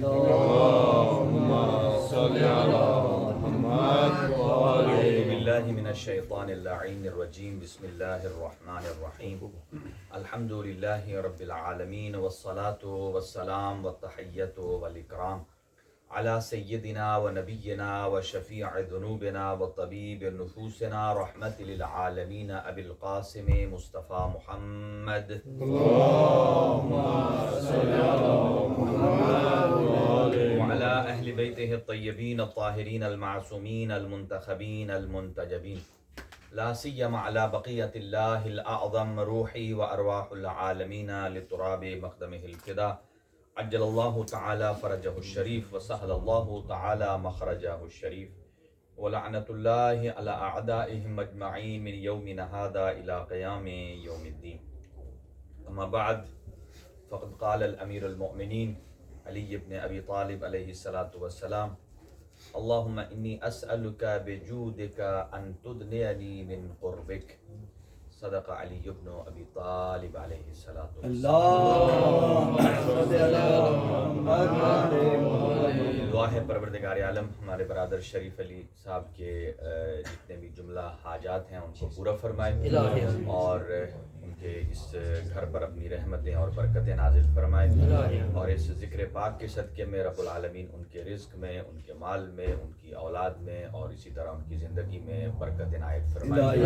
أعوذ بالله من الشيطان اللعين الرجيم بسم الله الرحمن الرحيم الحمد لله رب العالمين والصلاة والسلام والتحية والإكرام على سيدنا ونبينا وشفيع ذنوبنا وطبيب نفوسنا رحمة للعالمين أبي القاسم مصطفى محمد اللهم صل على محمد وعلى أهل بيته الطيبين الطاهرين المعصومين المنتخبين المنتجبين لا سيما على بقية الله الأعظم روحي وأرواح العالمين لتراب مقدمه الفداء عجل الله تعالى فرجه الشريف وسهل الله تعالى مخرجه الشريف ولعنة الله على أعدائهم أجمعين من يومنا هذا إلى قيام يوم الدين. أما بعد فقد قال الأمير المؤمنين علي بن أبي طالب عليه الصلاة والسلام اللهم إني أسألك بجودك أن تدنيني من قربك. صدق علی بن ابی طالب علیہ الصلوۃ والسلام. دعا ہے پروردگار عالم ہمارے برادر شریف علی صاحب کے جتنے بھی جملہ حاجات ہیں ان کو پورا فرمائے اور ان کے اس گھر پر اپنی رحمتیں اور برکتیں نازل فرمائے اور اس ذکر پاک کے صدقے میں رب العالمین ان کے رزق میں، ان کے مال میں، ان کی اولاد میں اور اسی طرح ان کی زندگی میں برکت عنایت فرمائے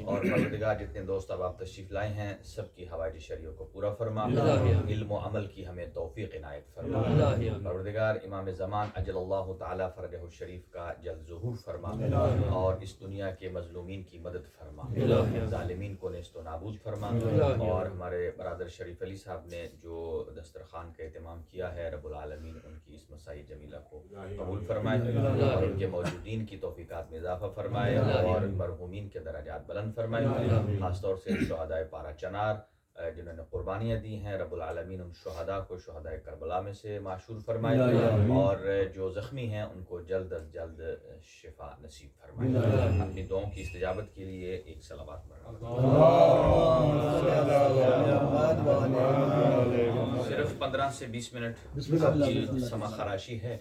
اور پروردگار جتنے دوست اب آپ تشریف لائے ہیں سب کی حوائج شرعیوں کو پورا فرما، علم و عمل کی ہمیں توفیق عنایت فرما. پروردگار امام زمان اجل اللہ تعالی فرجہ الشریف کا جلد ظہور فرما اور اس دنیا کے مظلومین کی مدد فرما، ظالمین کو نیست و نابود فرما اور ہمارے برادر شریف علی صاحب نے جو دسترخوان کا اہتمام کیا ہے رب العالمین ان کی اس مسائی جمیلہ کو قبول فرمائے اور ان کے موجودین کی توفیقات میں اضافہ فرمائے اور مرحومین کے درجات بلند فرمائے، خاص طور سے شہداء پارا چنار جنہوں نے قربانیاں دی ہیں رب العالمین ان شہداء کو شہداء کربلا میں سے معشور فرمائے اور جو زخمی ہیں ان کو جلد از جلد شفا نصیب فرمائے. اپنی دعاؤں کی استجابت کے لیے ایک صلوات پڑھیں. صرف 15 سے 20 منٹ کی سما خراشی ہے.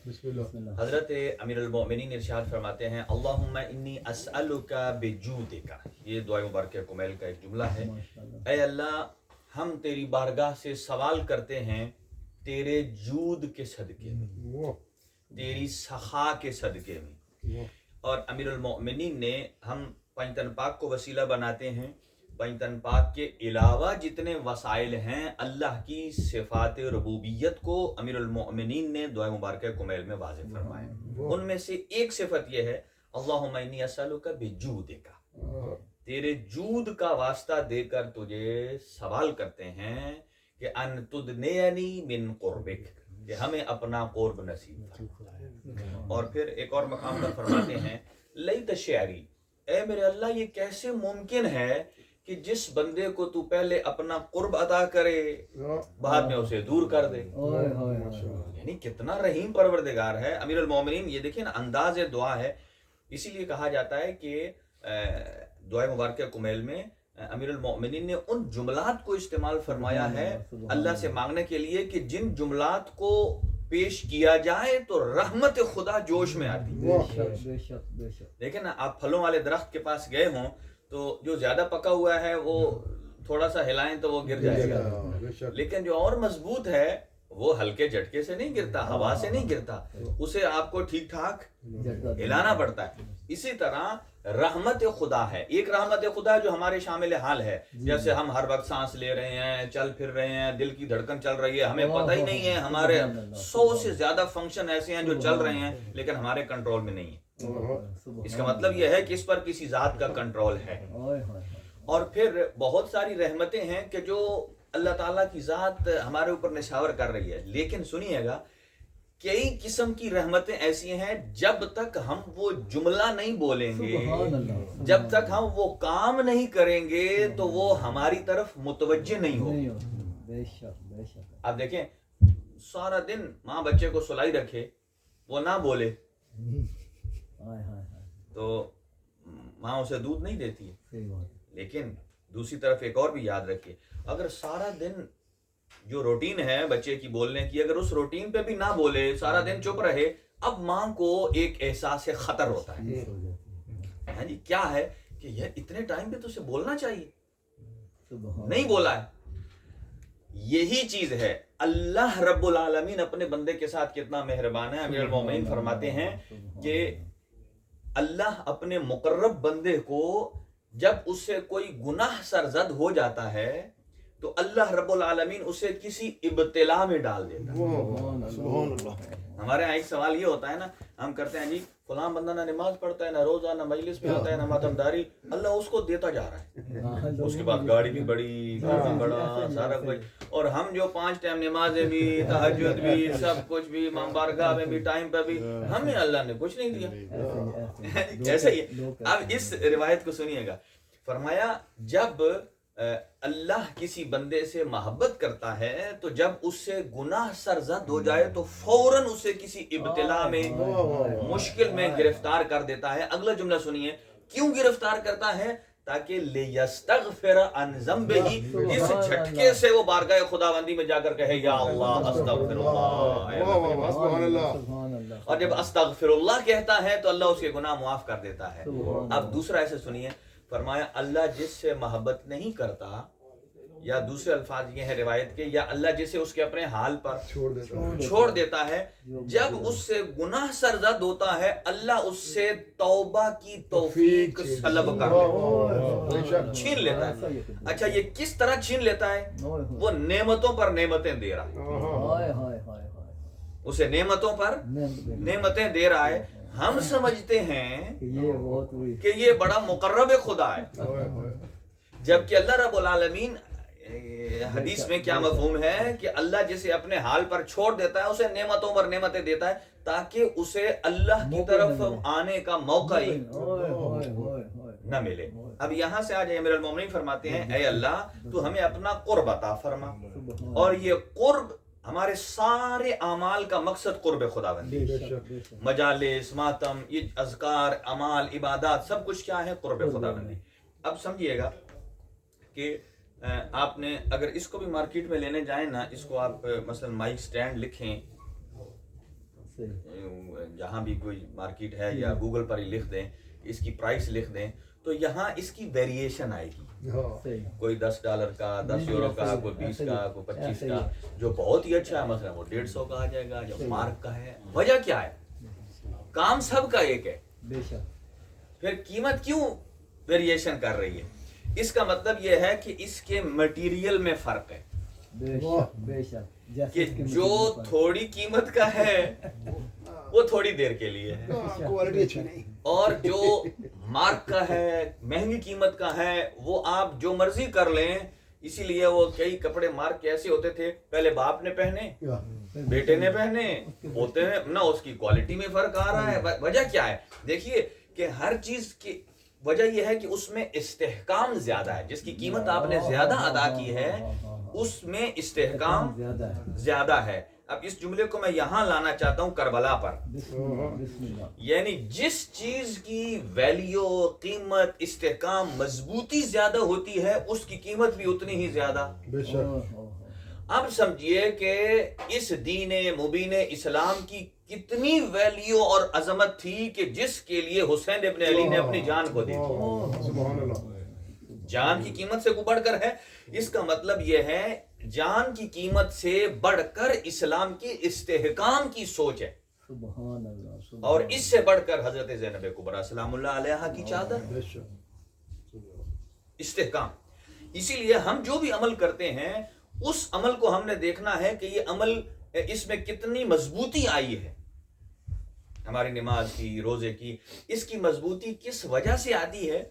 حضرت امیر المؤمنین ارشاد فرماتے ہیں اللہم انی اسألک بجودک، یہ دعائے مبارکہ کمیل کا ایک جملہ ہے. اے اللہ ہم تیری بارگاہ سے سوال کرتے ہیں تیرے جود کے صدقے میں، تیری سخا کے صدقے میں. اور امیر المؤمنین نے ہم پنجتن پاک کو وسیلہ بناتے ہیں. پنجتن پاک کے علاوہ جتنے وسائل ہیں اللہ کی صفات ربوبیت کو امیر المؤمنین نے دعائے مبارکہ کمیل میں واضح فرمایا. ان میں سے ایک صفت یہ ہے اللہم انی اسألک بجودک، تیرے جود کا واسطہ دے کر تجھے سوال کرتے ہیں کہ ان تدنینی من قربک، کہ ہمیں اپنا قرب نصیب فرما. اور پھر ایک اور مقام پر فرماتے ہیں لیت شعری، اے میرے اللہ یہ کیسے ممکن ہے کہ جس بندے کو تو پہلے اپنا قرب عطا کرے بعد میں اسے دور کر دے. یعنی کتنا رحیم پروردگار ہے امیر المومنین. یہ دیکھیں نا انداز دعا ہے، اسی لیے کہا جاتا ہے کہ دعائے مبارکہ کمیل میں امیر المؤمنین نے ان جملات کو استعمال فرمایا ہے اللہ سے مانگنے کے لیے کہ جن جملات کو پیش کیا جائے تو رحمت خدا جوش میں آتی ہے. لیکن آپ پھلوں والے درخت کے پاس گئے ہوں تو جو زیادہ پکا ہوا ہے وہ تھوڑا سا ہلائیں تو وہ گر جائے گا، لیکن جو اور مضبوط ہے وہ ہلکے جھٹکے سے نہیں گرتا، ہوا سے نہیں گرتا، اسے آپ کو ٹھیک ٹھاک ہلانا پڑتا ہے. اسی طرح رحمت خدا ہے، ایک رحمت خدا جو ہمارے شامل حال ہے، جیسے ہم ہر وقت سانس لے رہے ہیں، چل پھر رہے ہیں، دل کی دھڑکن چل رہی ہے، ہمیں پتہ ہی نہیں ہے. ہمارے 100 سے زیادہ فنکشن ایسے ہیں جو چل رہے ہیں لیکن ہمارے کنٹرول میں نہیں ہے. اس کا مطلب یہ ہے کہ اس پر کسی ذات کا کنٹرول ہے. اور پھر بہت ساری رحمتیں ہیں کہ جو اللہ تعالیٰ کی ذات ہمارے اوپر نشاور کر رہی ہے. لیکن سنیے گا کئی قسم کی رحمتیں ایسی ہیں جب تک ہم وہ جملہ نہیں بولیں گے، جب تک ہم وہ کام نہیں کریں گے تو وہ ہماری طرف متوجہ نہیں ہوگی. آپ دیکھیں سارا دن ماں بچے کو سلائی رکھے وہ نہ بولے تو ماں اسے دودھ نہیں دیتی ہے. لیکن دوسری طرف ایک اور بھی یاد رکھیے، اگر سارا دن جو روٹین ہے بچے کی بولنے کی، اگر اس روٹین پہ بھی نہ بولے، سارا دن چپ رہے، اب ماں کو ایک احساس خطر ہوتا ہے. ہاں جی، کیا ہے کہ یہ اتنے ٹائم پہ تو اسے بولنا چاہیے، نہیں بولا ہے. یہی چیز ہے. اللہ رب العالمین اپنے بندے کے ساتھ کتنا مہربان ہے. امیر المومنین فرماتے ہیں کہ اللہ اپنے مقرب بندے کو جب اس سے کوئی گناہ سرزد ہو جاتا ہے تو اللہ رب العالمین اسے کسی ابتلا میں ڈال دیتا ہے. سبحان اللہ. ہمارے یہاں ایک سوال یہ ہوتا ہے نا، ہم کرتے ہیں جی فلاں بندہ نہ نماز پڑھتا ہے، نہ روزہ، نہ مجلس میں آتا ہے، نہ ماتمداری، اللہ اس کو دیتا جا رہا ہے. اس کے بعد گاڑی بھی بڑی، گھر بھی بڑا، سارا کچھ. اور ہم جو 5 ٹائم نمازیں بھی، تہجد بھی، سب کچھ بھی، امام بارگاہ میں بھی، ٹائم پہ بھی، ہمیں اللہ نے کچھ نہیں دیا. ایسا ہی ہے. اب اس روایت کو سنیے گا. فرمایا جب اللہ کسی بندے سے محبت کرتا ہے تو جب اس سے گناہ سرزد ہو جائے تو فوراً اسے کسی ابتلا میں، مشکل میں گرفتار کر دیتا ہے. اگلا جملہ سنیے، کیوں گرفتار کرتا ہے؟ تاکہ لیستغفر عن ذنبہ، اس جھٹکے سے وہ بارگاہ خداوندی میں جا کر کہے یا اللہ استغفر اللہ. سبحان اللہ. اور جب استغفر اللہ کہتا ہے تو اللہ اس کے گناہ معاف کر دیتا ہے. اب دوسرا ایسے سنیے، فرمایا اللہ جس سے محبت نہیں کرتا، یا دوسرے الفاظ یہ ہے روایت کے، یا اللہ جسے اس کے اپنے حال پر چھوڑ دیتا ہے، جب اس سے گناہ سرزد ہوتا ہے اللہ اس سے توبہ کی توفیق سلب کر لیتا ہے، چھین لیتا ہے. اچھا یہ کس طرح چھین لیتا ہے؟ وہ نعمتوں پر نعمتیں دے رہا ہے، اسے نعمتوں پر نعمتیں دے رہا ہے. ہم سمجھتے ہیں کہ یہ بڑا مقرب خدا ہے، جبکہ اللہ رب العالمین، حدیث میں کیا مفہوم ہے کہ اللہ جسے اپنے حال پر چھوڑ دیتا ہے اسے نعمتوں پر نعمتیں دیتا ہے تاکہ اسے اللہ کی طرف آنے کا موقع ہی نہ ملے. اب یہاں سے آج امیر المومنین فرماتے ہیں اے اللہ تو ہمیں اپنا قرب عطا فرما، اور یہ قرب ہمارے سارے اعمال کا مقصد قرب خداوندی، مجالس، ماتم، یہ اذکار، اعمال، عبادات، سب کچھ کیا ہے؟ قرب خداوندی. اب سمجھیے گا کہ آپ نے اگر اس کو بھی مارکیٹ میں لینے جائیں نا، اس کو آپ مثلا مائک سٹینڈ لکھیں جہاں بھی کوئی مارکیٹ ہے، یا گوگل پر ہی لکھ دیں، اس کی پرائس لکھ دیں، تو یہاں اس کی ویریشن آئے گی. کوئی $10 کا، 10 یورو کا، کوئی 20 کا، کوئی 25 کا. جو بہت ہی اچھا ہے مثلا وہ 150 کا آ جائے گا، جو مارک کا ہے. وجہ کیا ہے؟ کام سب کا ایک ہے، پھر قیمت کیوں ویریشن کر رہی ہے؟ اس کا مطلب یہ ہے کہ اس کے مٹیریل میں فرق ہے، کہ جو تھوڑی قیمت کا ہے وہ تھوڑی دیر کے لیے ہے، اور جو مارک کا ہے، مہنگی قیمت کا ہے، وہ آپ جو مرضی کر لیں. اسی لیے وہ کئی کپڑے مارک کے ایسے ہوتے تھے، پہلے باپ نے پہنے، بیٹے نے پہنے، ہوتے ہیں نہ اس کی کوالٹی میں فرق آ رہا ہے. وجہ کیا ہے؟ دیکھیے کہ ہر چیز کی وجہ یہ ہے کہ اس میں استحکام زیادہ ہے. جس کی قیمت آپ نے زیادہ ادا کی ہے اس میں استحکام زیادہ ہے. اب اس جملے کو میں یہاں لانا چاہتا ہوں کربلا پر. یعنی جس چیز کی ویلیو، قیمت، استحکام، مضبوطی زیادہ ہوتی ہے اس کی قیمت بھی اتنی ہی زیادہ. اب سمجھیے کہ اس دین مبین اسلام کی کتنی ویلیو اور عظمت تھی کہ جس کے لیے حسین ابن علی نے اپنی جان کو دی. جان کی قیمت سے بڑھ کر ہے. اس کا مطلب یہ ہے جان کی قیمت سے بڑھ کر اسلام کی استحکام کی سوچ ہے، اور اس سے بڑھ کر حضرت زینب کبریٰ سلام اللہ علیہا کی چادر، استحکام. اسی لیے ہم جو بھی عمل کرتے ہیں اس عمل کو ہم نے دیکھنا ہے کہ یہ عمل اس میں کتنی مضبوطی آئی ہے. ہماری نماز کی، روزے کی، اس کی مضبوطی کس وجہ سے آتی ہے؟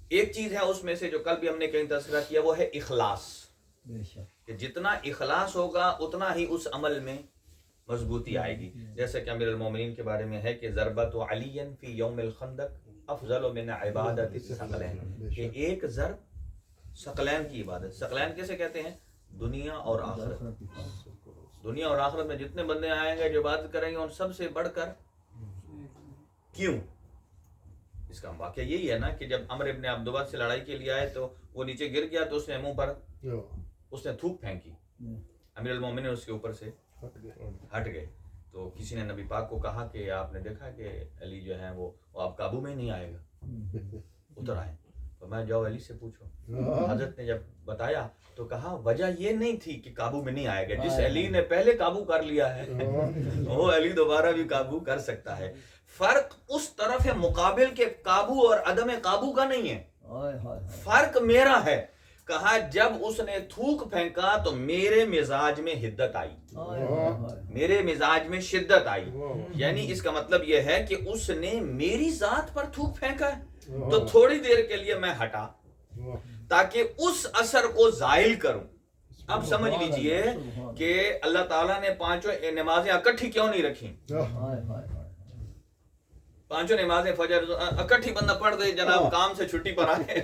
ایک چیز ہے اس میں سے جو کل بھی ہم نے کہیں تذکرہ کیا، وہ ہے اخلاص. کہ جتنا اخلاص ہوگا اتنا ہی اس عمل میں مضبوطی آئے گی. جیسے کہ امیر المومنین کے بارے میں ہے کہ ضربت علی فی یوم الخندق افضل من عبادت الثقلین، کہ ایک ضرب ثقلین کی عبادت. ثقلین کیسے کہتے ہیں؟ دنیا اور آخرت. دنیا اور آخرت میں جتنے بندے آئیں گے جو عبادت کریں گے ان سب سے بڑھ کر. کیوں؟ اس کا واقعہ یہی ہے نا کہ جب عمر ابن عبدوبت سے لڑائی کے لیے آئے تو وہ نیچے گر گیا تو اس نے منہ پر اس نے تھوک پھینکی. امیر المومنین اس کے اوپر سے ہٹ گئے. تو کسی نے نبی پاک کو کہا کہ آپ نے دیکھا کہ علی جو ہے وہ آپ قابو میں نہیں آئے گا, اتر آئے. تو میں جاؤ علی سے پوچھو. حضرت نے جب بتایا تو کہا وجہ یہ نہیں تھی کہ قابو میں نہیں آئے گا, جس علی نے پہلے قابو کر لیا ہے وہ علی دوبارہ بھی قابو کر سکتا ہے. فرق اس طرف ہے مقابل کے قابو اور عدم قابو کا نہیں ہے, فرق میرا ہے. کہا جب اس نے تھوک پھینکا تو میرے مزاج میں حدت آئی, میرے مزاج میں شدت آئی. یعنی اس کا مطلب یہ ہے کہ اس نے میری ذات پر تھوک پھینکا ہے تو تھوڑی دیر کے لیے میں ہٹا تاکہ اس اثر کو زائل کروں. اب سمجھ لیجئے کہ اللہ تعالیٰ نے پانچوں نمازیں اکٹھی کیوں نہیں رکھی. پانچوں نمازیں فجر اکٹھی بندہ پڑھ دے جناب, کام سے چھٹی پر آئے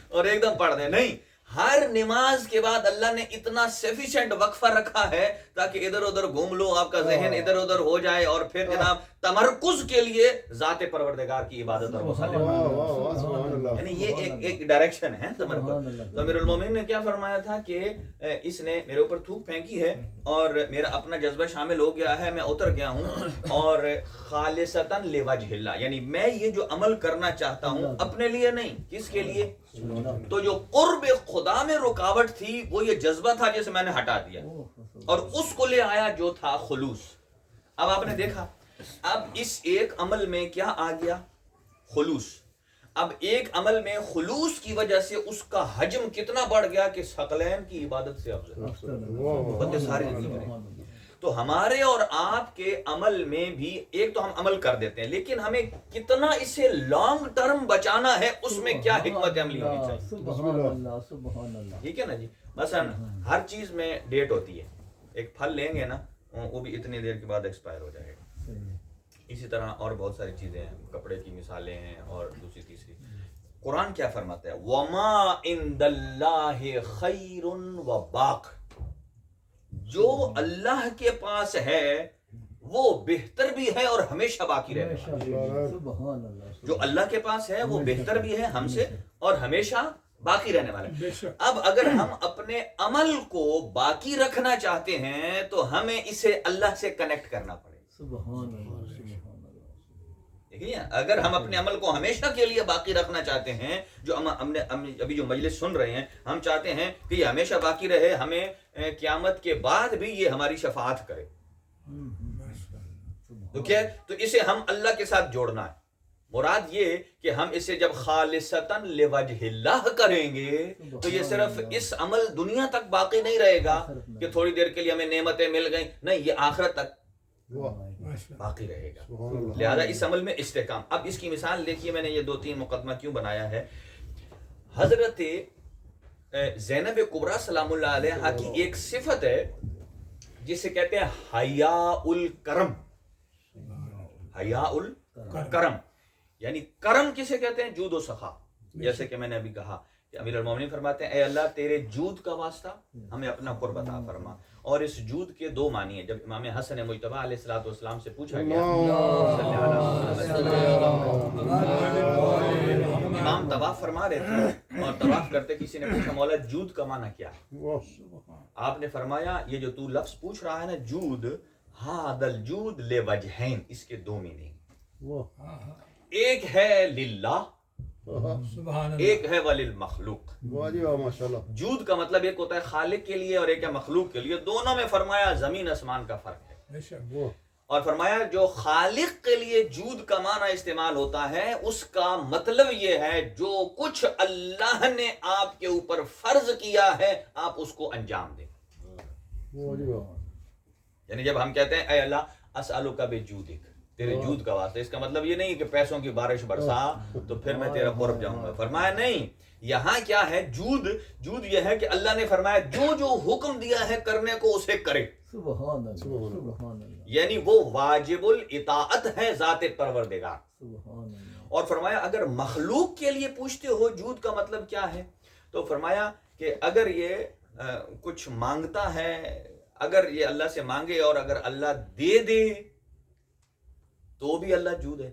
اور ایک دم پڑھ دے, نہیں. ہر نماز کے بعد اللہ نے اتنا سفیشینٹ وقفہ رکھا ہے تاکہ ادھر ادھر گھوم لو, آپ کا ذہن ادھر ادھر ہو جائے اور پھر جناب تمرکز کے لیے ذات پروردگار کی عبادت اور مسلم, یعنی یہ ایک ڈائریکشن ہے تمرکز. تو امیر المومنین نے کیا فرمایا تھا کہ اس نے میرے اوپر تھوک پھینکی ہے اور میرا اپنا جذبہ شامل ہو گیا ہے, میں اتر گیا ہوں اور خالصتاً لوجہ اللہ, یعنی میں یہ جو عمل کرنا چاہتا ہوں اپنے لیے نہیں, کس کے لیے. تو جو قرب خدا میں رکاوٹ تھی وہ یہ جذبہ تھا جسے میں نے ہٹا دیا اور اس کو لے آیا جو تھا خلوص. اب آپ نے دیکھا اب اس ایک عمل میں کیا آ گیا, خلوص. اب ایک عمل میں خلوص کی وجہ سے اس کا حجم کتنا بڑھ گیا کہ ثقلین کی عبادت سے افضل بندے سارے نہیں کریں. تو ہمارے اور آپ کے عمل میں بھی ایک تو ہم عمل کر دیتے ہیں, لیکن ہمیں کتنا اسے لانگ ٹرم بچانا ہے, اس میں کیا حکمت عملی ہونی چاہیے. سبحان اللہ سبحان اللہ. ٹھیک ہے نا جی. مثلا ہر چیز میں ڈیٹ ہوتی ہے, ایک پھل لیں گے نا وہ بھی اتنی دیر کے بعد ایکسپائر ہو جائے گا. اسی طرح اور بہت ساری چیزیں ہیں, کپڑے کی مثالیں ہیں اور دوسری تیسری. قرآن کیا فرماتا ہے, وَمَا عِندَ اللَّهِ خَيْرٌ وَبَاقٍ, جو اللہ کے پاس ہے وہ بہتر بھی ہے اور ہمیشہ باقی رہنے والا ہے. جو اللہ کے پاس ہے وہ بہتر بھی ہے ہم سے اور ہمیشہ باقی رہنے والا ہے. اب اگر ہم اپنے عمل کو باقی رکھنا چاہتے ہیں تو ہمیں اسے اللہ سے کنیکٹ کرنا پڑے. سبحان اللہ. دیکھیے اگر ہم اپنے عمل کو ہمیشہ کے لیے باقی رکھنا چاہتے ہیں, جو ہم نے ابھی جو مجلس سن رہے ہیں ہم چاہتے ہیں کہ یہ ہمیشہ باقی رہے, ہمیں قیامت کے بعد بھی یہ ہماری شفاعت کرے, تو کیا تو اسے ہم اللہ کے ساتھ جوڑنا ہے. مراد یہ کہ ہم اسے جب خالصتاً لوجہ اللہ کریں گے تو یہ صرف اس عمل دنیا تک باقی نہیں رہے گا کہ تھوڑی دیر کے لیے ہمیں نعمتیں مل گئیں, نہیں, یہ آخرت تک باقی رہے گا. لہذا اس عمل میں استحکام. اب اس کی مثال دیکھیے, میں نے یہ 2-3 مقدمہ کیوں بنایا ہے. حضرت زینب کبریٰ سلام اللہ علیہا کی ایک صفت ہے جسے کہتے ہیں حیاء الکرم. حیاء الکرم یعنی کرم کسے کہتے ہیں, جود و سخا. جیسے کہ میں نے ابھی کہا کہ امیر المومنین فرماتے ہیں اے اللہ تیرے جود کا واسطہ ہمیں اپنا قرب عطا فرما. اور اس جود کے 2 معنی ہیں. جب امام حسن مجتبیٰ علیہ الصلوۃ والسلام سے پوچھا گیا, امام طواف فرما رہے تھے اور طواف کرتے کسی نے پوچھا مولا جود کا معنی کیا ہے, آپ نے فرمایا یہ جو تو لفظ پوچھ رہا ہے نا جود, ھذا الجود لوجہین, اس کے 2 میننگ, ایک ہے للہ, ایک ہے وللمخلوق. جود کا مطلب ایک ہوتا ہے خالق کے لیے اور ایک ہے مخلوق کے لیے. دونوں میں فرمایا زمین آسمان کا فرق ہے. اور فرمایا جو خالق کے لیے جود کا معنی استعمال ہوتا ہے اس کا مطلب یہ ہے جو کچھ اللہ نے آپ کے اوپر فرض کیا ہے آپ اس کو انجام دیں. یعنی جب ہم کہتے ہیں اے اللہ اسألک بجودک, تیرے جود کا واسطہ, اس کا مطلب یہ نہیں کہ پیسوں کی بارش برسا تو پھر میں تیرا قرب جاؤں گا. فرمایا نہیں, یہاں کیا ہے جود یہ ہے کہ اللہ نے فرمایا جو حکم دیا ہے کرنے کو اسے کرے. سبحان اللہ. یعنی وہ واجب الاطاعت ہے ذات پروردگار. اور فرمایا اگر مخلوق کے لیے پوچھتے ہو جود کا مطلب کیا ہے, تو فرمایا کہ اگر یہ کچھ مانگتا ہے, اگر یہ اللہ سے مانگے اور اگر اللہ دے دے تو بھی اللہ جود ہے,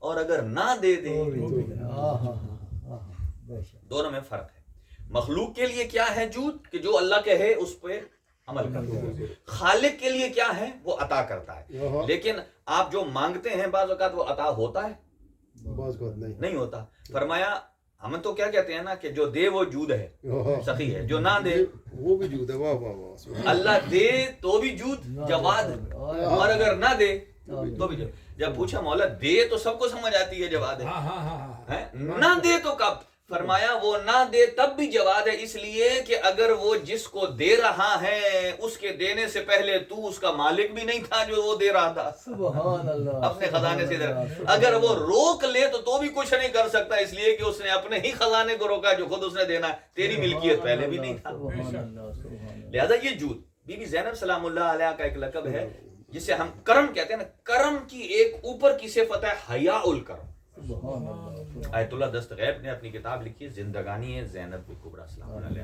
اور اگر نہ دے دے, دونوں میں فرق ہے. مخلوق کے لیے کیا ہے جود کہ جو اللہ کہے اس پہ عمل کرتا ہے. خالق کے لیے کیا ہے وہ عطا کرتا ہے. لیکن آپ جو مانگتے ہیں بعض اوقات وہ عطا ہوتا ہے نہیں ہوتا. فرمایا ہم تو کیا کہتے ہیں نا کہ جو دے وہ جود ہے سخی ہے, جو نہ دے وہ بھی جود ہے. واہ واہ واہ. اللہ دے تو بھی جود جواد, اور اگر نہ دے تو بھی جود. جب پوچھا مولا دے تو سب کو سمجھ آتی ہے جواد ہے, نہ دے تو کب؟ فرمایا وہ نہ دے تب بھی جواد ہے, اس لیے کہ اگر وہ جس کو دے رہا ہے اس کے دینے سے پہلے تو اس کا مالک بھی نہیں تھا جو وہ دے رہا تھا سبحان اللہ. اپنے خزانے سے دے. اگر وہ روک لے تو بھی کچھ نہیں کر سکتا, اس لیے کہ اس نے اپنے ہی خزانے کو روکا جو خود اس نے دینا ہے. تیری ملکیت پہلے بھی نہیں تھا. سبحان اللہ سبحان اللہ. لہذا یہ جود بی بی زینب سلام اللہ علیہ کا ایک لقب ہے جسے ہم کرم کہتے ہیں نا. کرم کی ایک اوپر کی صفت ہے حیاء الکرم. سبحان اللہ. آیت اللہ دستغیب نے اپنی کتاب لکھی ہے زندگانی زینب کبریٰ سلام اللہ علیہ,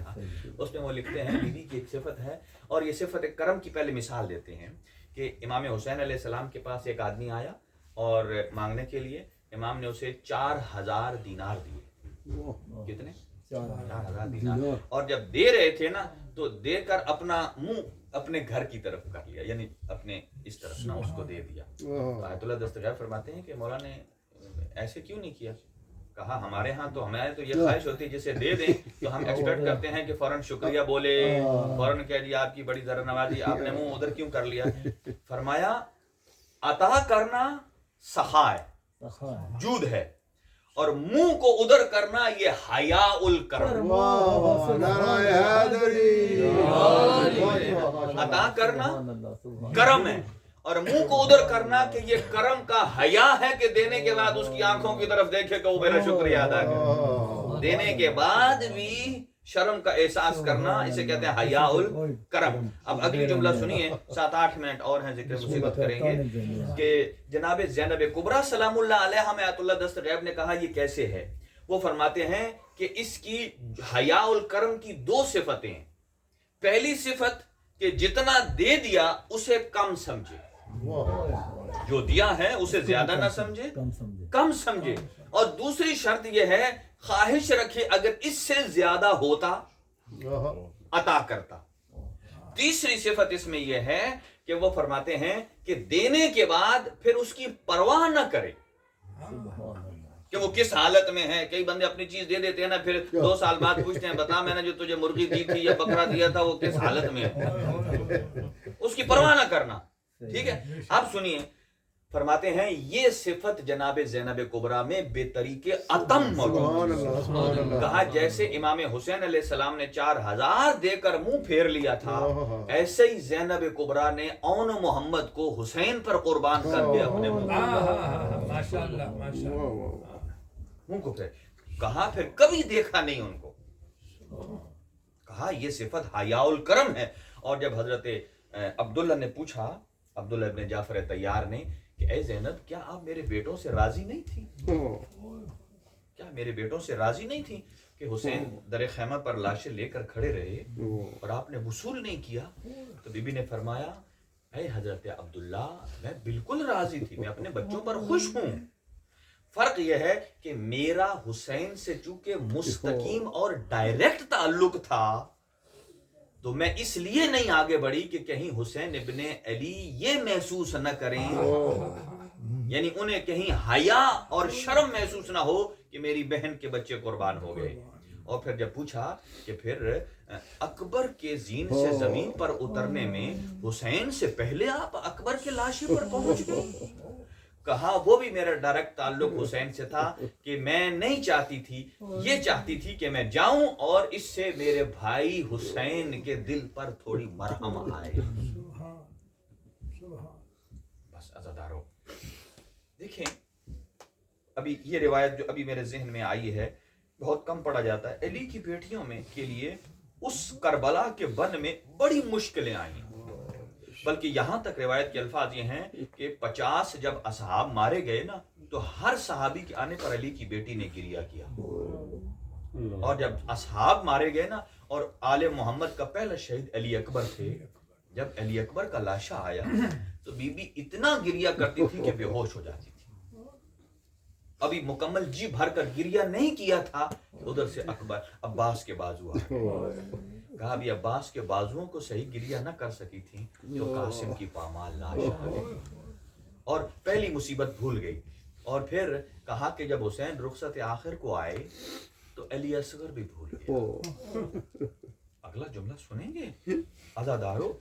اس میں وہ لکھتے ہیں بی بی کی ایک صفت ہے, اور یہ صفت کرم کی پہلے مثال دیتے ہیں کہ امام حسین علیہ السلام کے پاس ایک آدمی آیا اور مانگنے کے لیے امام نے اسے 4000 دینار دیے. کتنے؟ 4000 دینار. اور جب دے رہے تھے نا تو دے کر اپنا منہ اپنے گھر کی طرف کر لیا, یعنی اپنے اس طرف نہ اس کو دے دیا. آیت اللہ دستغیب فرماتے ہیں کہ مولا نے ایسے کیوں نہیں کیا؟ کہا ہمارے ہاں تو ہمارے تو یہ خواہش ہوتی ہے جسے دے دیں تو ہم ایکسپیکٹ کرتے ہیں کہ فوراً شکریہ بولے, فوراً کہہ دیا آپ کی بڑی ذرا نوازی, آپ نے منہ ادھر کیوں کر لیا؟ فرمایا عطا کرنا سخا ہے, جود ہے, اور منہ کو ادھر کرنا یہ حیاء الکرم. عطا کرنا کرم ہے اور منہ کو ادھر کرنا کہ یہ کرم کا حیا ہے کہ دینے کے بعد اس کی آنکھوں کی طرف دیکھے کہ وہ میرا شکریہ ادا کرے. دینے کے بعد بھی شرم کا احساس کرنا, اسے کہتے ہیں حیاء الکرم. اب اگلی جملہ سنیے, 7-8 منٹ اور ہیں, ذکر مصیبت کریں گے کہ جناب زینب کبریٰ سلام اللہ علیہ میں آیت اللہ دستغیب نے کہا یہ کیسے ہے. وہ فرماتے ہیں کہ اس کی حیاء الکرم کی 2 صفتیں ہیں. پہلی صفت کہ جتنا دے دیا اسے کم سمجھے, جو دیا ہے اسے زیادہ نہ سمجھے, کم سمجھے. اور دوسری شرط یہ ہے خواہش رکھے اگر اس سے زیادہ ہوتا عطا کرتا. تیسری صفت اس میں یہ ہے کہ وہ فرماتے ہیں کہ دینے کے بعد پھر اس کی پرواہ نہ کرے کہ وہ کس حالت میں ہے. کئی بندے اپنی چیز دے دیتے ہیں نا, پھر 2 سال بعد پوچھتے ہیں بتا میں نے جو تجھے مرغی دی تھی یا بکرا دیا تھا وہ کس حالت میں ہے. اس کی پرواہ نہ کرنا. ٹھیک ہے, اب سنیے, فرماتے ہیں یہ صفت جناب زینب کبریٰ میں بے طریقے اتم موجود. کہا جیسے امام حسین علیہ السلام نے 4000 دے کر منہ پھیر لیا تھا, ایسے ہی زینب کبریٰ نے اون محمد کو حسین پر قربان کر دیا اپنے منہ کو پھیر. کہا پھر کبھی دیکھا نہیں ان کو. کہا یہ صفت حیاء الکرم ہے. اور جب حضرت عبداللہ نے پوچھا, عبداللہ ابن جعفر طیار نے, کہ اے زینب کیا آپ میرے بیٹوں سے راضی نہیں تھی؟ کیا میرے بیٹوں سے راضی نہیں تھی کہ حسین در خیمہ پر لاشیں لے کر کھڑے رہے اور آپ نے وصول نہیں کیا؟ تو بی بی نے فرمایا اے حضرت عبداللہ میں بالکل راضی تھی, میں اپنے بچوں پر خوش ہوں. فرق یہ ہے کہ میرا حسین سے چونکہ مستقیم اور ڈائریکٹ تعلق تھا تو میں اس لیے نہیں آگے بڑھی کہ کہیں حسین ابن علی یہ محسوس نہ کریں, یعنی انہیں کہیں حیا اور شرم محسوس نہ ہو کہ میری بہن کے بچے قربان ہو گئے. اور پھر جب پوچھا کہ پھر اکبر کے زین سے زمین پر اترنے میں حسین سے پہلے آپ اکبر کے لاشے پر پہنچ گئے. کہا وہ بھی میرا ڈائریکٹ تعلق حسین سے تھا کہ میں نہیں چاہتی تھی, یہ چاہتی تھی کہ میں جاؤں اور اس سے میرے بھائی حسین کے دل پر تھوڑی مرہم آئے. بس عزادارو دیکھیں, ابھی یہ روایت جو ابھی میرے ذہن میں آئی ہے بہت کم پڑھا جاتا ہے. علی کی بیٹیوں میں کے لیے اس کربلا کے بن میں بڑی مشکلیں آئیں, بلکہ یہاں تک روایت کے الفاظ یہ ہیں کہ 50 جب اصحاب مارے گئے نا تو ہر صحابی کے آنے پر علی کی بیٹی نے گریہ کیا. اور جب اصحاب مارے گئے نا اور آل محمد کا پہلا شہید علی اکبر تھے, جب علی اکبر کا لاشا آیا تو بی بی اتنا گریہ کرتی تھی کہ بے ہوش ہو جاتی تھی. ابھی مکمل جی بھر کر گریہ نہیں کیا تھا، ادھر سے عباس کے بازو آ گئے۔ کہا ابھی عباس کے بازوؤں کو صحیح گریہ نہ کر سکی تھی تو قاسم کی پامال لاش آ گئی اور پہلی مصیبت بھول گئی۔ اور پھر کہا کہ جب حسین رخصت آخر کو آئے تو علی اصغر بھی بھول گیا۔ اگلا جملہ سنیں گے عزادارو،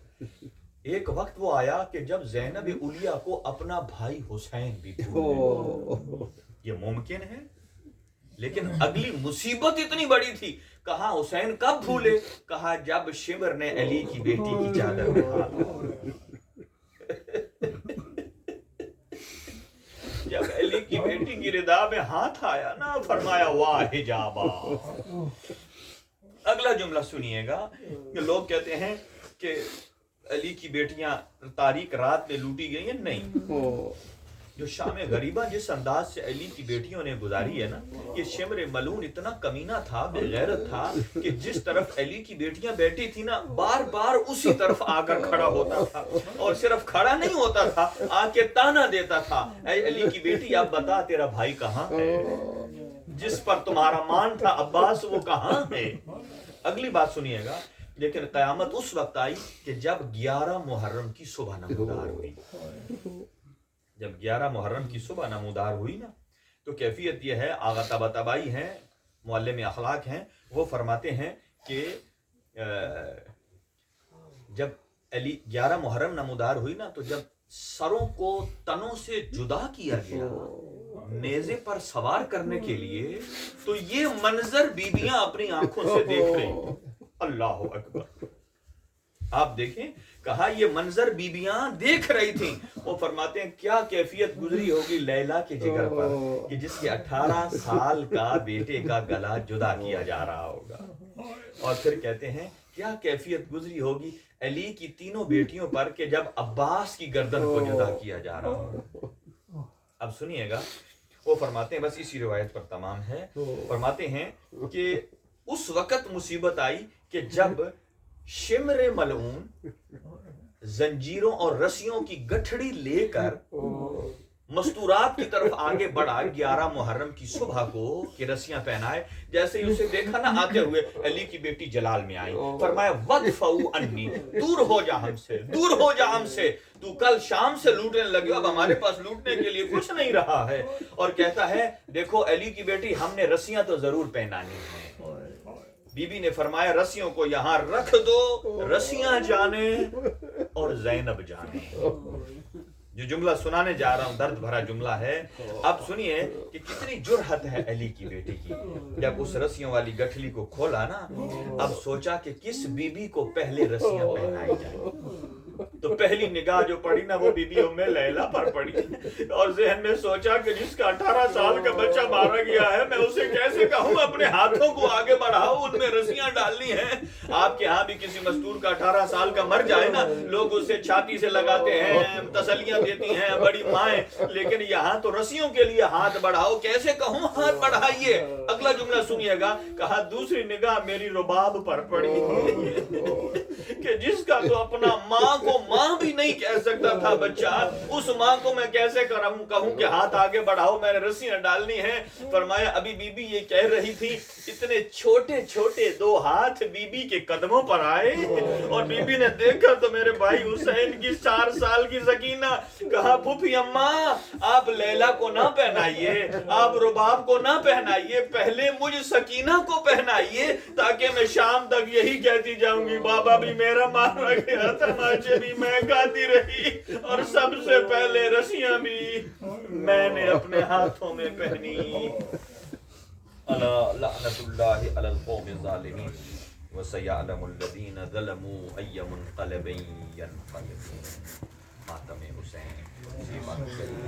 ایک وقت وہ آیا کہ جب زینب علیہ کو اپنا بھائی حسین بھی بھول گیا۔ یہ ممکن ہے؟ لیکن اگلی مصیبت اتنی بڑی تھی، کہا حسین کب بھولے؟ کہا جب شمر نے علی کی بیٹی کی چادر میں ہاتھ جب علی کی بیٹی کی ردا میں ہاتھ آیا نا، فرمایا واہ حجابا۔ اگلا جملہ سنیے گا کہ لوگ کہتے ہیں کہ علی کی بیٹیاں تاریک رات میں لوٹی گئی ہیں، نہیں۔ جو شام غریبہ جس انداز سے علی کی بیٹیوں نے گزاری ہے نا، یہ شمر ملعون اتنا کمینہ تھا، بے غیرت تھا کہ جس طرف علی کی بیٹیاں بیٹھی تھی نا، بار بار اسی طرف آ کر کھڑا ہوتا تھا، اور صرف کھڑا نہیں ہوتا تھا، آ کے تانا دیتا تھا، اے علی کی بیٹی اب بتا تیرا بھائی کہاں ہے؟ جس پر تمہارا مان تھا عباس، وہ کہاں ہے؟ اگلی بات سنیے گا، لیکن قیامت اس وقت آئی کہ جب 11 محرم کی صبح نمودار ہوئی۔ جب 11 محرم کی صبح نمودار ہوئی نا، تو کیفیت یہ ہے، آغا طباطبائی ہیں، معلم اخلاق ہیں، وہ فرماتے ہیں کہ جب 11 محرم نمودار ہوئی نا، تو جب سروں کو تنوں سے جدا کیا گیا نیزے پر سوار کرنے کے لیے، تو یہ منظر بیویاں اپنی آنکھوں سے دیکھ رہی۔ اللہ اکبر، آپ دیکھیں، کہا یہ منظر بیبیاں دیکھ رہی تھیں۔ وہ فرماتے ہیں کیا کیفیت گزری ہوگی لیلا کے جگر پر کہ جس کے 18 سال کا بیٹے کا گلا جدا کیا جا رہا ہوگا۔ اور پھر کہتے ہیں کیا کیفیت گزری ہوگی علی کی تینوں بیٹیوں پر کہ جب عباس کی گردن کو جدا کیا جا رہا ہوگا۔ اب سنیے گا، وہ فرماتے ہیں، بس اسی روایت پر تمام ہے، فرماتے ہیں کہ اس وقت مصیبت آئی کہ جب شمر ملعون زنجیروں اور رسیوں کی گٹھڑی لے کر مستورات کی طرف آگے بڑھا 11 محرم کی صبح کو کہ رسیاں پہنائے، جیسے ہی اسے دیکھا نا آتے ہوئے، علی کی بیٹی جلال میں آئی، فرمایا وَدْفَعُوا عَنِّی، دور ہو جا ہم سے، دور ہو جا ہم سے، تو کل شام سے لوٹنے لگے، اب ہمارے پاس لوٹنے کے لیے کچھ نہیں رہا ہے۔ اور کہتا ہے دیکھو علی کی بیٹی، ہم نے رسیاں تو ضرور پہنانی ہیں۔ بی بی نے فرمایا رسیوں کو یہاں رکھ دو، رسیاں جانے اور زینب جانے۔ جو جملہ سنانے جا رہا ہوں درد بھرا جملہ ہے، اب سنیے کہ کتنی جرحت ہے علی کی بیٹی کی۔ جب اس رسیوں والی گٹھلی کو کھولا نا، اب سوچا کہ کس بی بی کو پہلے رسیاں پہنائی جائیں، تو پہلی نگاہ جو پڑی نا وہ بی بی ام لیلا پر پڑی، اور ذہن میں سوچا کہ جس کا 18 سال کا بچہ مارا گیا ہے، میں اسے کیسے کہوں اپنے ہاتھوں کو آگے بڑھاؤ، ان میں رسیاں ڈالنی ہیں۔ آپ کے ہاں بھی کسی مستور کا 18 سال کا مر جائے نا، لوگ اسے چھاتی سے لگاتے ہیں، تسلیاں دیتی ہیں بڑی مائیں، لیکن یہاں تو رسیوں کے لیے ہاتھ بڑھاؤ، کیسے کہوں ہاتھ بڑھائیے۔ اگلا جملہ سنیے گا، کہا دوسری نگاہ میری رباب پر پڑی کہ جس کا تو اپنا ماں کو ماں بھی نہیں کہہ سکتا تھا بچہ، اس ماں کو میں کیسے کہوں کہ ہاتھ آگے بڑھاؤ، میں نے رسیاں ڈالنی ہیں۔ فرمایا ابھی بی بی یہ کہہ رہی تھی، اتنے چھوٹے چھوٹے 2 ہاتھ بی بی کے قدموں پر آئے، اور بی بی نے دیکھا تو میرے بھائی حسین کی 4 سال کی سکینہ۔ کہا پھوپھی اماں، آپ لیلا کو نہ پہنائیے، آپ رباب کو نہ پہنائیے، پہلے مجھ سکینہ کو پہنائیے، تاکہ میں شام تک یہی کہتی جاؤں گی بابا بھی میرا مارا گیا، تماچے بھی میں گاتی رہی، اور سب سے پہلے رسیاں بھی میں نے اپنے ہاتھوں میں پہنی۔ الا لعنت اللہ علی القوم الظالمین وسیعلم الذین ظلموا ای منقلب ینقلبون۔ ماتم حسین